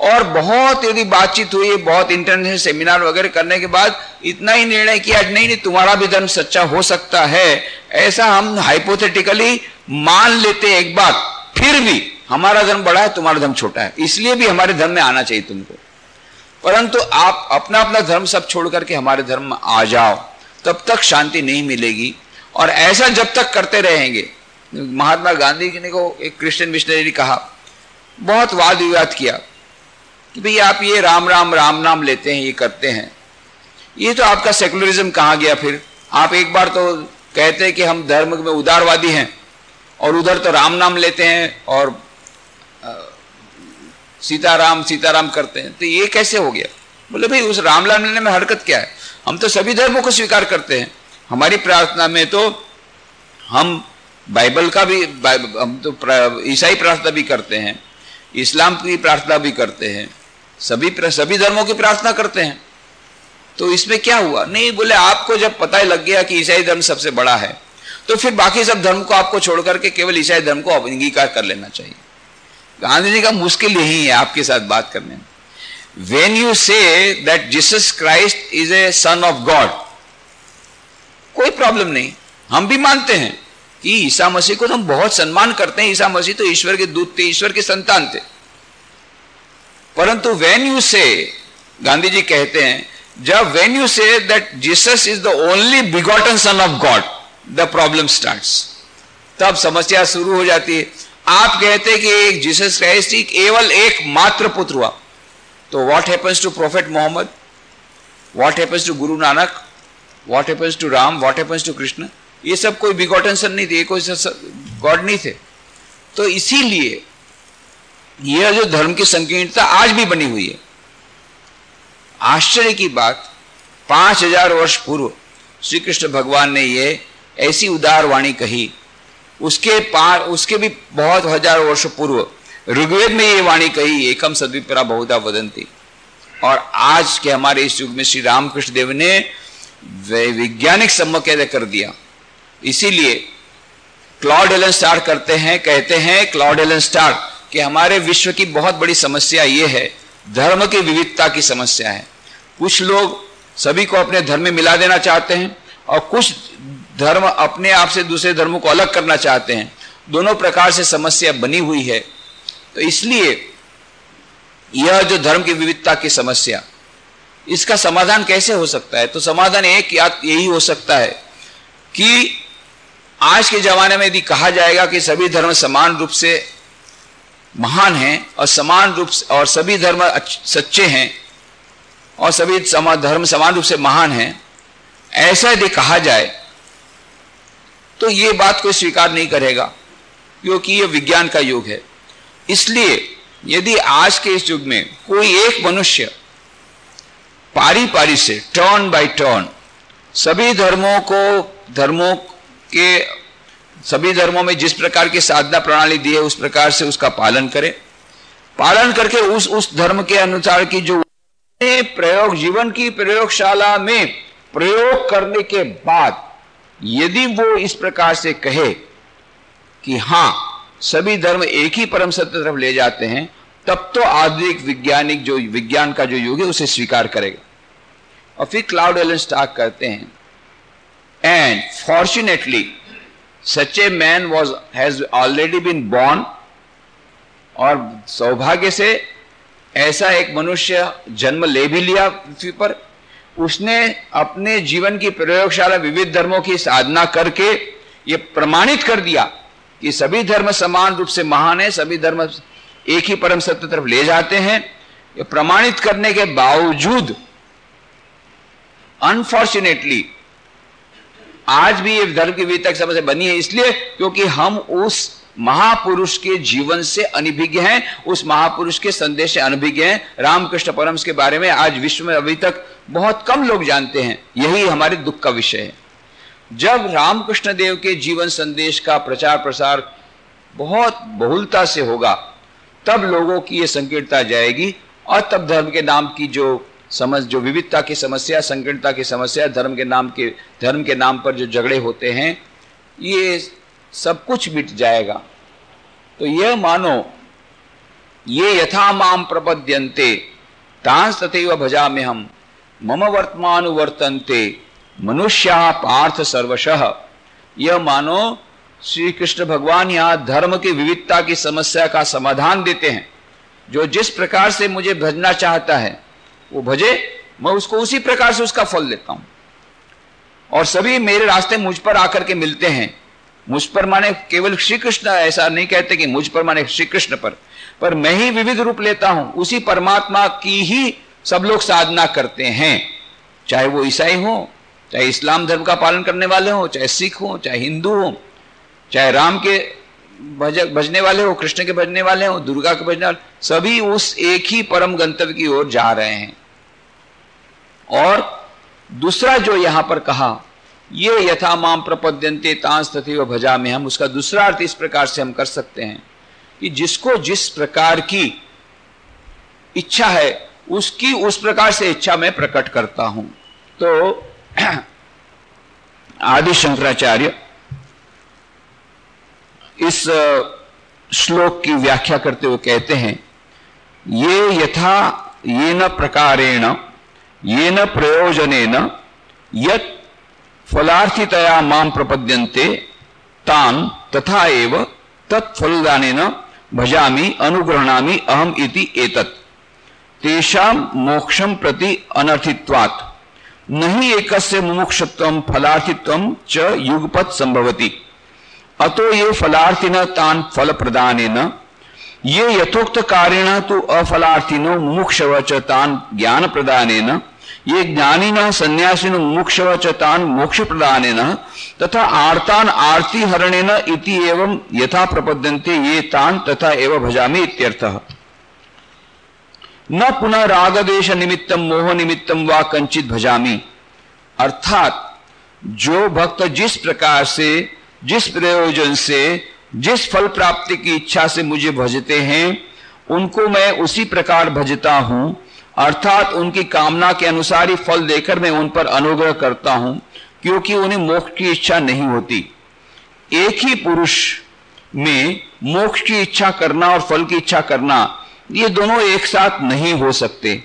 और बहुत यदि बातचीत हुई, बहुत इंटरनेशनल सेमिनार वगैरह करने के बाद इतना ही निर्णय किया, नहीं तुम्हारा भी धर्म सच्चा हो सकता है, ऐसा हम हाइपोथेटिकली मान लेते हैं एक बार, फिर भी हमारा धर्म बड़ा है, तुम्हारा धर्म छोटा है, इसलिए भी हमारे धर्म में आना चाहिए तुमको। परंतु आप अपना अपना धर्म सब छोड़ करके हमारे धर्म में आ जाओ, तब तक शांति नहीं मिलेगी। और ऐसा जब तक करते रहेंगे, महात्मा गांधी ने को एक क्रिश्चियन मिशनरी कहा, बहुत वाद विवाद किया कि भाई आप ये राम नाम लेते हैं, ये करते हैं, ये तो आपका सेकुलरिज्म कहाँ गया। फिर आप एक बार तो कहते हैं कि हम धर्म में उदारवादी हैं और उधर तो राम नाम लेते हैं और सीताराम करते हैं, तो ये कैसे हो गया? बोले भाई उस राम लेने में हरकत क्या है, हम तो सभी धर्मों को स्वीकार करते हैं। हमारी प्रार्थना में तो हम बाइबल का भी, हम तो ईसाई प्रार्थना भी करते हैं, इस्लाम की प्रार्थना भी करते हैं, सभी धर्मों की प्रार्थना करते हैं। तो इसमें क्या हुआ? नहीं, बोले आपको जब पता ही लग गया कि ईसाई धर्म सबसे बड़ा है तो फिर बाकी सब धर्म को आपको छोड़ करके केवल ईसाई धर्म को अंगीकार कर लेना चाहिए। गांधी जी का मुश्किल यही है आपके साथ बात करने में। When you say that Jesus Christ is a son of God, कोई प्रॉब्लम नहीं, हम भी मानते हैं कि ईसा मसीह को हम बहुत सम्मान करते हैं, ईसा मसीह तो ईश्वर के दूत थे, ईश्वर के संतान थे। परंतु when you say, Gandhi ji कहते हैं, जब when you say that Jesus is the only begotten son of God, the problem starts, तब समस्या शुरू हो जाती है। आप कहते हैं कि एक जीसस क्राइस्ट ही केवल एक मात्र पुत्र हुआ, तो what happens to prophet Mohammad, what happens to Guru Nanak, what happens to Ram, what happens to Krishna? ये सब कोई बिगॉटन सन नहीं थे, कोई गॉड नहीं थे। तो इसीलिए यह जो धर्म की संकीर्णता आज भी बनी हुई है। आश्चर्य की बात, 5000 वर्ष पूर्व श्री कृष्ण भगवान ने ये ऐसी उदार वाणी कही, उसके भी बहुत हजार वर्ष पूर्व ऋग्वेद में ये वाणी कही, एकम सद्विप्रा बहुधा वदंती। और आज के हमारे इस युग में श्री रामकृष्ण देव ने वैज्ञानिक सम्मत कर दिया। इसीलिए क्लॉड एलन स्टार कहते हैं क्लॉड एलन स्टार कि हमारे विश्व की बहुत बड़ी समस्या ये है, धर्म की विविधता की समस्या है। कुछ लोग सभी को अपने धर्म में मिला देना चाहते हैं और कुछ धर्म अपने आप से दूसरे धर्मों को अलग करना चाहते हैं। दोनों प्रकार से समस्या बनी हुई है। तो इसलिए यह जो धर्म की विविधता की समस्या, इसका समाधान कैसे हो सकता है? तो समाधान एक यही हो सकता है कि आज के जमाने में यदि कहा जाएगा कि सभी धर्म समान रूप से महान हैं और समान रूप से और सभी धर्म सच्चे हैं और सभी धर्म समान रूप से महान हैं, ऐसा यदि कहा जाए तो ये बात कोई स्वीकार नहीं करेगा, क्योंकि ये विज्ञान का युग है। इसलिए यदि आज के इस युग में कोई एक मनुष्य पारी पारी से टर्न बाय टर्न सभी धर्मों में जिस प्रकार की साधना प्रणाली दी है उस प्रकार से उसका पालन करे, पालन करके उस धर्म के अनुसार की जो प्रयोग जीवन की प्रयोगशाला में प्रयोग करने के बाद यदि वो इस प्रकार से कहे कि हां सभी धर्म एक ही परम सत्य तरफ ले जाते हैं, तब तो आधुनिक वैज्ञानिक जो विज्ञान का जो युग है उसे स्वीकार करेगा। और फिर क्लाउड एलन स्टार्क कहते हैं, and fortunately such a man has already been born, और सौभाग्य से ऐसा एक मनुष्य जन्म ले भी लिया पृथ्वी पर। उसने अपने जीवन की प्रयोगशाला विविध धर्मों की साधना करके ये प्रमाणित कर दिया कि सभी धर्म समान रूप से महान है, सभी धर्म एक ही परम सत्य तरफ ले जाते हैं। ये प्रमाणित करने के बावजूद अनफॉर्चुनेटली आज भी ये धर्म की विविधता समस्या बनी है, इसलिए क्योंकि हम उस महापुरुष के जीवन से अनभिज्ञ हैं, उस महापुरुष के संदेश से अनभिज्ञ हैं। रामकृष्ण परमहंस के बारे में आज विश्व में अभी तक बहुत कम लोग जानते हैं। यही हमारे दुख का विषय है। जब रामकृष्ण देव के जीवन संदेश का प्रचार प्रसार बहुत बहुलता से होगा, तब लोगों की ये संकीर्णता जाएगी, और तब धर्म के नाम की जो विविधता की समस्या, संकीर्णता की समस्या, धर्म के नाम पर जो झगड़े होते हैं, ये सब कुछ मिट जाएगा। तो यह मानो ये यथा माम प्रपद्यन्ते तांस तथैव भजाम्यहम् मम वर्तमानुवर्तन्ते मनुष्याः पार्थ सर्वशः। यह मानो श्री कृष्ण भगवान यहाँ धर्म की विविधता की समस्या का समाधान देते हैं। जो जिस प्रकार से मुझे भजना चाहता है वो भजे, मैं उसको उसी प्रकार से उसका फल देता हूं। और सभी मेरे रास्ते मुझ पर आकर के मिलते हैं। मुझ पर माने केवल श्री कृष्ण, ऐसा नहीं कहते कि मुझ पर माने श्री कृष्ण पर मैं ही विविध रूप लेता हूं। उसी परमात्मा की ही सब लोग साधना करते हैं, चाहे वो ईसाई हो, चाहे इस्लाम धर्म का पालन करने वाले हो, चाहे सिख हो, चाहे हिंदू हो, चाहे राम के भजने वाले हो, कृष्ण के भजने वाले हो, दुर्गा के भजने वाले, सभी उस एक ही परम गंतव्य की ओर जा रहे हैं। और दूसरा जो यहां पर कहा, ये यथा माम प्रपद्यन्ते तांस तथैव भजाम्यहम्, उसका दूसरा अर्थ इस प्रकार से हम कर सकते हैं कि जिसको जिस प्रकार की इच्छा है उसकी उस प्रकार से इच्छा मैं प्रकट करता हूं। तो आदि शंकराचार्य इस श्लोक की व्याख्या करते हुए कहते हैं, ये यथा येन प्रकारेण येन प्रयोजनेन यत् फलार्थितया मां प्रपद्यन्ते तान् तथा एव तत्फलदानेन भजामि अनुगृह्णामि अहम इति एतत् तेषां मोक्षं प्रति अनर्थित्वात् नहि एकस्य मुमुक्षत्वं फलार्थित्वं च युगपत् संभवति। अतो ये फलार्थिनः तान् फल प्रदानेन ये यथोक्त कारेण तु अफलार्थिनो मुमुक्षव च तान् ज्ञान प्रदानेन ये ज्ञानिनः सन्यासिनो मुमुक्षव च तान् मोक्ष प्रदानेन तथा आर्तान् आर्ति हरणेन इति एवं यथा प्रपद्यन्ते ये तान् तथा एव भजामि इत्यर्थः। न पुनः रागदेश निमित्तम मोह निमित्तम वा कंचित भजामि। अर्थात जो भक्त जिस प्रकार से, जिस प्रयोजन से, जिस फल प्राप्ति की इच्छा से मुझे भजते हैं उनको मैं उसी प्रकार भजता हूं, अर्थात उनकी कामना के अनुसार ही फल देकर मैं उन पर अनुग्रह करता हूं, क्योंकि उन्हें मोक्ष की इच्छा नहीं होती। एक ही पुरुष में मोक्ष की इच्छा करना और फल की इच्छा करना, ये दोनों एक साथ नहीं हो सकते।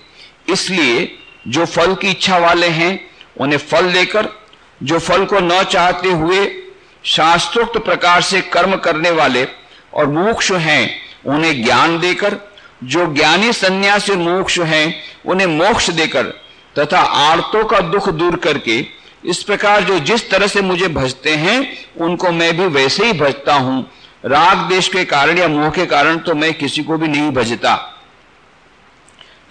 इसलिए जो फल की इच्छा वाले हैं उन्हें फल देकर, जो फल को न चाहते हुए शास्त्रोक्त प्रकार से कर्म करने वाले और मुमुक्षु हैं उन्हें ज्ञान देकर, जो ज्ञानी सन्यासी मुमुक्षु हैं उन्हें मोक्ष देकर, तथा आर्तों का दुख दूर करके इस प्रकार जो जिस तरह से मुझे भजते हैं उनको मैं भी वैसे ही भजता हूं। राग देश के कारण या मोह के कारण तो मैं किसी को भी नहीं भजता।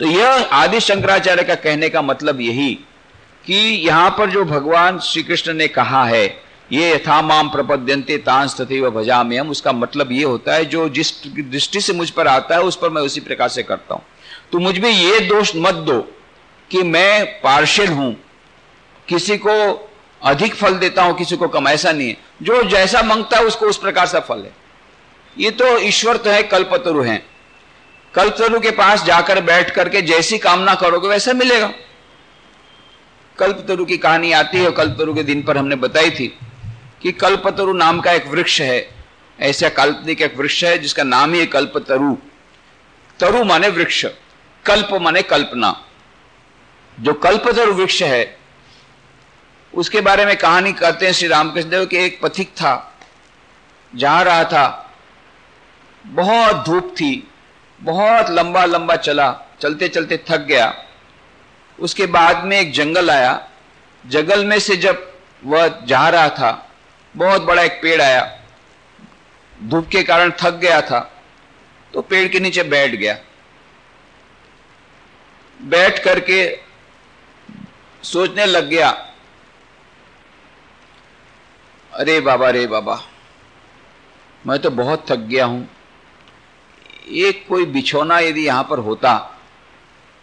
तो यह आदि शंकराचार्य का कहने का मतलब यही कि यहां पर जो भगवान श्री कृष्ण ने कहा है, ये यथा माम प्रपद्यन्ते तांस तथैव भजामि हम, उसका मतलब ये होता है जो जिस दृष्टि से मुझ पर आता है उस पर मैं उसी प्रकार से करता हूं। तो मुझ में ये दोष मत दो कि मैं पार्शियल हूं, किसी को अधिक फल देता हूं, किसी को कम, ऐसा नहीं है। जो जैसा मांगता है उसको उस प्रकार से फल है। ये तो ईश्वर तो है, कल्पतरु है, कल्पतरु के पास जाकर बैठ करके जैसी कामना करोगे वैसा मिलेगा। कल्पतरु की कहानी आती है, कल्पतरु के दिन पर हमने बताई थी कि कल्पतरु नाम का एक वृक्ष है, ऐसा काल्पनिक एक वृक्ष है जिसका नाम ही है कल्पतरु। तरु माने वृक्ष, कल्प माने कल्पना। जो कल्पतरु वृक्ष है उसके बारे में कहानी कहते हैं श्री रामकृष्ण देव कि एक पथिक था, जा रहा था, बहुत धूप थी, बहुत लंबा लंबा चला, चलते चलते थक गया। उसके बाद में एक जंगल आया, जंगल में से जब वह जा रहा था बहुत बड़ा एक पेड़ आया, धूप के कारण थक गया था तो पेड़ के नीचे बैठ गया। बैठ करके सोचने लग गया, अरे बाबा रे बाबा, मैं तो बहुत थक गया हूं, एक कोई बिछौना यदि यहां पर होता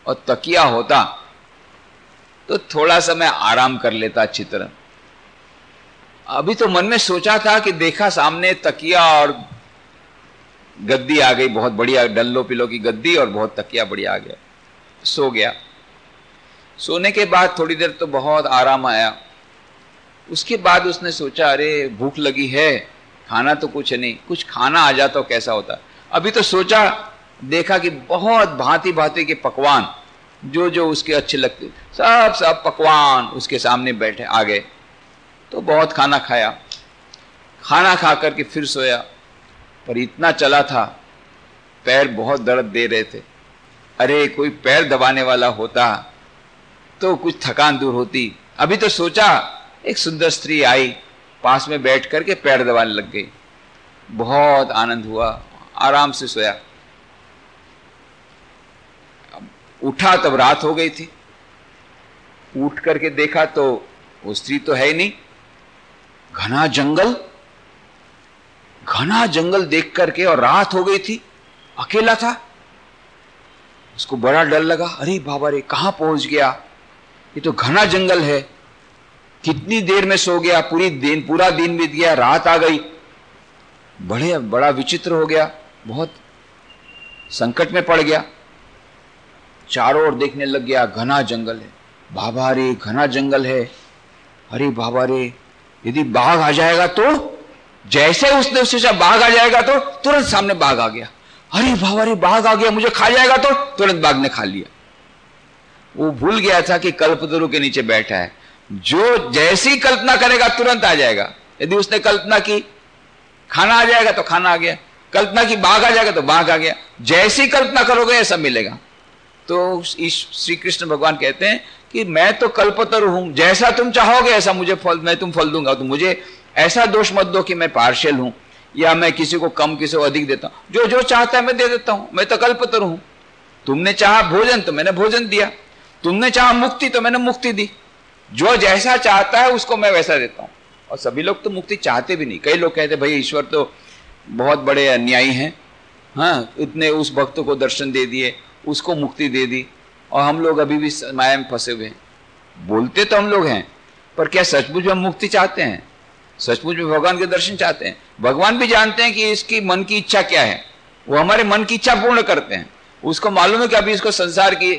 और तकिया होता तो थोड़ा सा मैं आराम कर लेता अच्छी तरह। अभी तो मन में सोचा था कि देखा सामने तकिया और गद्दी आ गई, बहुत बढ़िया डल्लो पिलो की गद्दी और बहुत तकिया बढ़िया आ गया। सो गया। सोने के बाद थोड़ी देर तो बहुत आराम आया। उसके बाद उसने सोचा, अरे भूख लगी है, खाना तो कुछ नहीं, कुछ खाना आ जाता तो कैसा होता। अभी तो सोचा, देखा कि बहुत भांति भांति के पकवान जो जो उसके अच्छे लगते सब पकवान उसके सामने बैठे आ गए। तो बहुत खाना खाया, खाना खा करके फिर सोया। पर इतना चला था, पैर बहुत दर्द दे रहे थे। अरे कोई पैर दबाने वाला होता तो कुछ थकान दूर होती। अभी तो सोचा, एक सुंदर स्त्री आई, पास में बैठ करके पैर दबाने लग गई। बहुत आनंद हुआ, आराम से सोया। उठा तब रात हो गई थी। उठ करके देखा तो वो स्त्री तो है ही नहीं। घना जंगल देख करके, और रात हो गई थी, अकेला था। उसको बड़ा डर लगा, अरे बाबा रे कहां पहुंच गया, ये तो घना जंगल है, कितनी देर में सो गया, पूरा दिन बीत गया, रात आ गई, बड़ा विचित्र हो गया, बहुत संकट में पड़ गया। चारों ओर देखने लग गया, घना जंगल है। बाबा रे घना जंगल है, अरे बाबा रे यदि बाघ आ जाएगा तो, जैसे उसने सोचा बाघ आ जाएगा तो तुरंत सामने बाघ आ गया। अरे बाबा रे बाघ आ गया, मुझे खा जाएगा तो, तुरंत बाघ ने खा लिया। वो भूल गया था कि कल्पतरु के नीचे बैठा है, जो जैसी कल्पना करेगा तुरंत आ जाएगा। यदि उसने कल्पना की खाना आ जाएगा तो खाना आ गया, कल्पना की बाघ आ जाएगा तो बाघ आ गया। जैसी कल्पना करोगे ऐसा मिलेगा। तो श्री कृष्ण भगवान कहते हैं कि मैं तो कल्पतरु हूं, जैसा तुम चाहोगे ऐसा मुझे फल, मैं तुम फल दूंगा। तो मुझे ऐसा दोष मत दो कि मैं पार्शियल हूं या मैं किसी को कम किसी को अधिक देता हूं। जो जो चाहता है मैं दे देता हूं, मैं तो कल्पतरु हूं। तुमने चाहा भोजन तो मैंने भोजन दिया, तुमने चाहा मुक्ति तो मैंने मुक्ति दी। जो जैसा चाहता है उसको मैं वैसा देता हूं। और सभी लोग तो मुक्ति चाहते भी नहीं। कई लोग कहते भाई ईश्वर तो बहुत बड़े अन्यायी हैं, हाँ इतने उस भक्त को दर्शन दे दिए, उसको मुक्ति दे दी, और हम लोग अभी भी माया में फंसे हुए हैं। बोलते तो हम लोग हैं, पर क्या सचमुच में हम मुक्ति चाहते हैं? सचमुच में भगवान के दर्शन चाहते हैं? भगवान भी जानते हैं कि इसकी मन की इच्छा क्या है, वो हमारे मन की इच्छा पूर्ण करते हैं। उसको मालूम है कि अभी इसको संसार की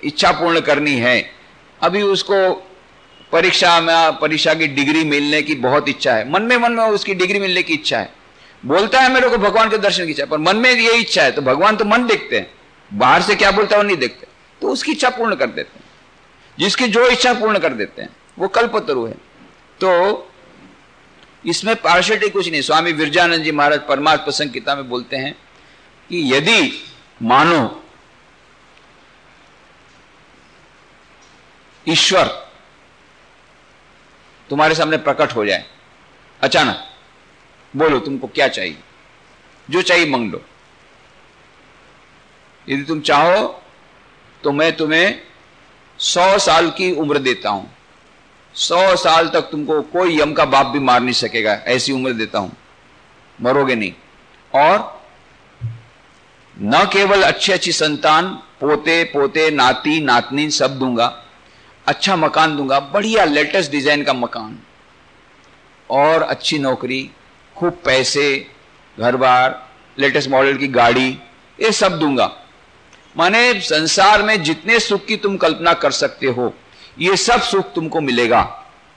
इच्छा पूर्ण करनी है, अभी उसको परीक्षा की डिग्री मिलने की बहुत इच्छा है, मन में उसकी डिग्री मिलने की इच्छा है। बोलता है मेरे को भगवान के दर्शन की इच्छा, पर मन में ये इच्छा है। तो भगवान तो मन देखते हैं, बाहर से क्या बोलता है वो नहीं देखते। तो उसकी इच्छा पूर्ण कर देते हैं, जिसकी जो इच्छा पूर्ण कर देते हैं वो कल्पतरु है। तो इसमें पार्शियलिटी कुछ नहीं। स्वामी विरजानंद जी महाराज परमार्थ प्रसंग गीता में बोलते हैं कि यदि मानो ईश्वर तुम्हारे सामने प्रकट हो जाए अचानक, बोलो तुमको क्या चाहिए, जो चाहिए मांग लो। यदि तुम चाहो तो मैं तुम्हें 100 साल की उम्र देता हूं, 100 साल तक तुमको कोई यम का बाप भी मार नहीं सकेगा, ऐसी उम्र देता हूं, मरोगे नहीं। और न केवल अच्छी अच्छी संतान, पोते पोते नाती नातनी सब दूंगा, अच्छा मकान दूंगा, बढ़िया लेटेस्ट डिजाइन का मकान, और अच्छी नौकरी, खूब पैसे, घर बार, लेटेस्ट मॉडल की गाड़ी, ये सब दूंगा। माने संसार में जितने सुख की तुम कल्पना कर सकते हो ये सब सुख तुमको मिलेगा,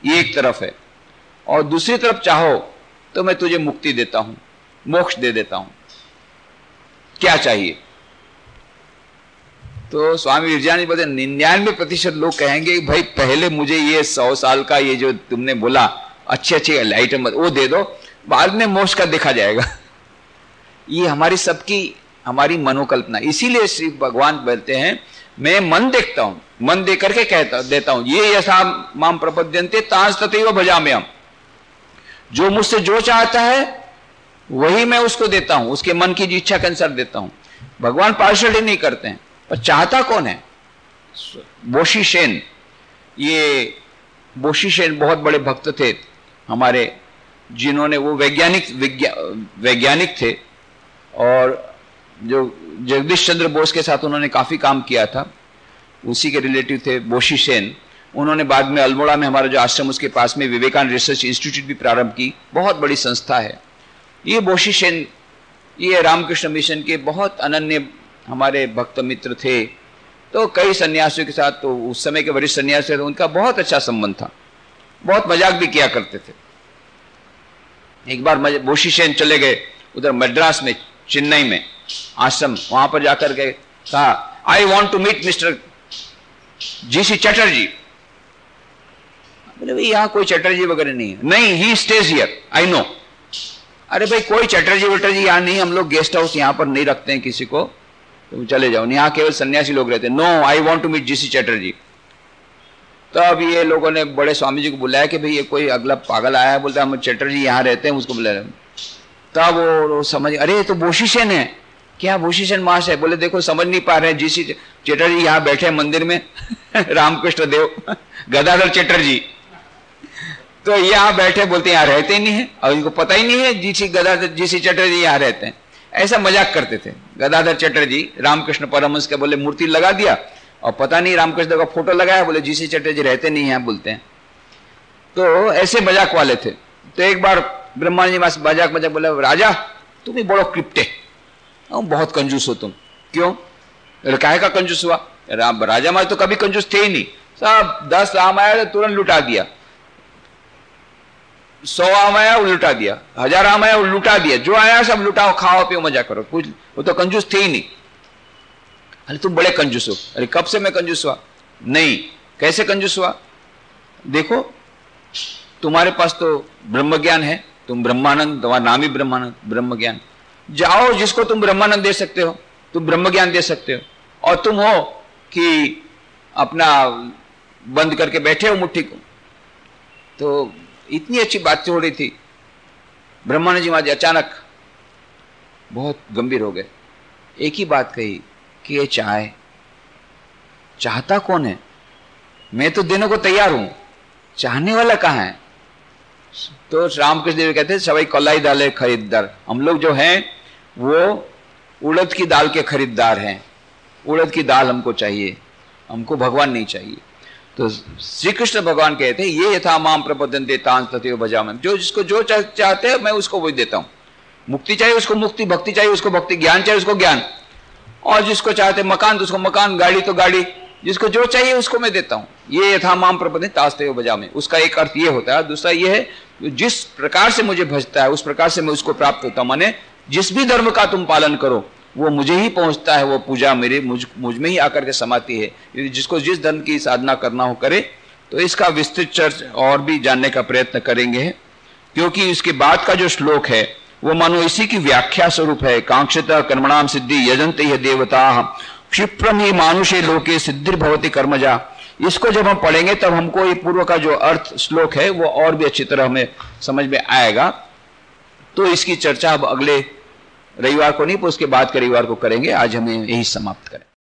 ये एक तरफ है। और दूसरी तरफ चाहो तो मैं तुझे मुक्ति देता हूं, मोक्ष दे देता हूं, क्या चाहिए? तो स्वामी विरजानंद बोलते 99% लोग कहेंगे भाई पहले मुझे ये 100 साल का ये जो तुमने बोला अच्छे अच्छे आइटम वो दे दो, बाद में मोक्ष का देखा जाएगा। ये हमारी सबकी हमारी मनोकल्पना। इसीलिए श्री भगवान बोलते हैं मैं मन देखता हूं, मन दे करके देता हूं, ये यथा माम प्रपद्यन्ते तांस तथैव भजाम्यहम्। जो मुझसे जो चाहता है वही मैं उसको देता हूं, उसके मन की इच्छा के अनुसार देता हूं। भगवान पार्शलिटी नहीं करते हैं। पर चाहता कौन है? बोशी सेन। ये बोशी सेन बहुत बड़े भक्त थे हमारे, जिन्होंने वो वैज्ञानिक थे और जो जगदीश चंद्र बोस के साथ उन्होंने काफी काम किया था, उसी के रिलेटिव थे बोशी सेन। उन्होंने बाद में अल्मोड़ा में हमारा जो आश्रम उसके पास में विवेकानंद रिसर्च इंस्टीट्यूट भी प्रारंभ की, बहुत बड़ी संस्था है ये। बोशी सेन ये रामकृष्ण मिशन के बहुत अनन्य हमारे भक्त मित्र थे। तो कई सन्यासियों के साथ, तो उस समय के वरिष्ठ सन्यासी थे, उनका बहुत अच्छा संबंध था, बहुत मजाक भी किया करते थे। एक बार बोशी सेन चले गए उधर मद्रास में, चेन्नई में आश्रम, वहां पर जाकर के कहा I want to meet mister GC Chatterjee. बोले भाई यहां कोई चटर्जी वगैरह नहीं है। नहीं, he stays here, I know. अरे भाई कोई चटर्जी वटर्जी यहां नहीं, हम लोग गेस्ट हाउस यहां पर नहीं रखते हैं किसी को, तुम चले जाओ, यहाँ केवल सन्यासी लोग रहते हैं। No, I want to meet GC Chatterjee. तो अब ये लोगों ने बड़े स्वामी जी को बुलाया कि भाई ये कोई अगला पागल आया है, बोलता हम चटर्जी यहाँ रहते हैं, उसको बुलाया। तब वो समझ, अरे तो बोशी सेन है क्या? बोशी सेन मास है। बोले देखो समझ नहीं पा रहे हैं, जीसी चटर्जी यहाँ बैठे मंदिर में रामकृष्ण देव गदाधर चटर्जी तो यहाँ बैठे, बोलते यहाँ रहते ही नहीं है, और इनको पता ही नहीं है जीसी चटर्जी यहाँ रहते हैं। ऐसा मजाक करते थे गदाधर चटर्जी। रामकृष्ण परमहंस के बोले मूर्ति लगा दिया और पता नहीं रामकृष्ण देव का फोटो लगाया, बोले जीसी चटर्जी रहते नहीं है बोलते हैं। तो ऐसे मजाक वाले थे। तो एक बार ब्रह्मानंद जी मजाक बोले राजा तुम ही बड़ो क्रिप्टे, बहुत कंजूस हो तुम। क्यों? काहे का कंजूस हुआ? राजा महाराज तो कभी कंजूस थे ही नहीं, सब 10 आम आया तो तुरंत लुटा दिया, 100 आम आया वो लुटा दिया, 1000 आम आया वो लुटा दिया, जो आया सब लुटाओ, खाओ पियो मजा करो, कुछ वो तो कंजूस थे ही नहीं। अरे तुम बड़े कंजूस हो। अरे कब से मैं कंजूस हुआ? नहीं। कैसे कंजूस हुआ? देखो तुम्हारे पास तो ब्रह्म ज्ञान है, तुम ब्रह्मानंद, तुम्हारा नाम ही ब्रह्मानंद, ब्रह्म ज्ञान। जाओ जिसको तुम ब्रह्मानंद दे सकते हो, तुम ब्रह्म ज्ञान दे सकते हो, और तुम हो कि अपना बंद करके बैठे हो मुट्ठी को। तो इतनी अच्छी बातें हो रही थी। ब्रह्मानंद जी महाराज अचानक बहुत गंभीर हो गए। एक ही बात कही कि ये चाहता कौन है? मैं तो देने को तैयार हूं, चाहने वाला कहां है? तो रामकृष्ण देव कहते हैं सवाई कलाई दाल खरीददार। हम लोग जो हैं वो उड़द की दाल के खरीददार हैं। उड़द की दाल हमको चाहिए, हमको भगवान नहीं चाहिए। तो श्री कृष्ण भगवान कहते हैं ये यथा माम प्रपद्यन्ते तांस तथैव भजाम्यहम्। जो जिसको जो चाहते हैं मैं उसको वही देता हूं। मुक्ति चाहिए उसको मुक्ति, भक्ति चाहिए उसको भक्ति, ज्ञान चाहिए उसको ज्ञान, और जिसको चाहते मकान तो उसको मकान, गाड़ी तो गाड़ी, जिसको जो चाहिए उसको मैं देता हूं। ये यथा माम प्रपद्यन्ते तांस तथैव भजाम्यहम्। उसका एक अर्थ ये होता है। दूसरा ये है जिस प्रकार से मुझे भजता है उस प्रकार से मैं उसको प्राप्त होता हूं। माने जिस भी धर्म का तुम पालन करो वो मुझे ही पहुंचता है, वो पूजा मेरे मुझ में ही आकर के समाती है। यदि जिसको जिस धर्म की साधना करना हो करे। तो इसका विस्तृत चर्चा और भी जानने का प्रयत्न करेंगे, क्योंकि इसके बाद का जो श्लोक है वो मानो इसी की व्याख्या स्वरूप है। कांक्षिता कर्मणाम सिद्धि यजन्ते यह देवता क्षिप्रम ही मानुषे लोके सिद्धिर्भवति कर्मजा इसको जब हम पढ़ेंगे तब हमको ये पूर्व का जो अर्थ श्लोक है वो और भी अच्छी तरह हमें समझ में आएगा। तो इसकी चर्चा अब अगले रविवार को नहीं, उसके बाद के रविवार को करेंगे। आज हमें यही समाप्त करें।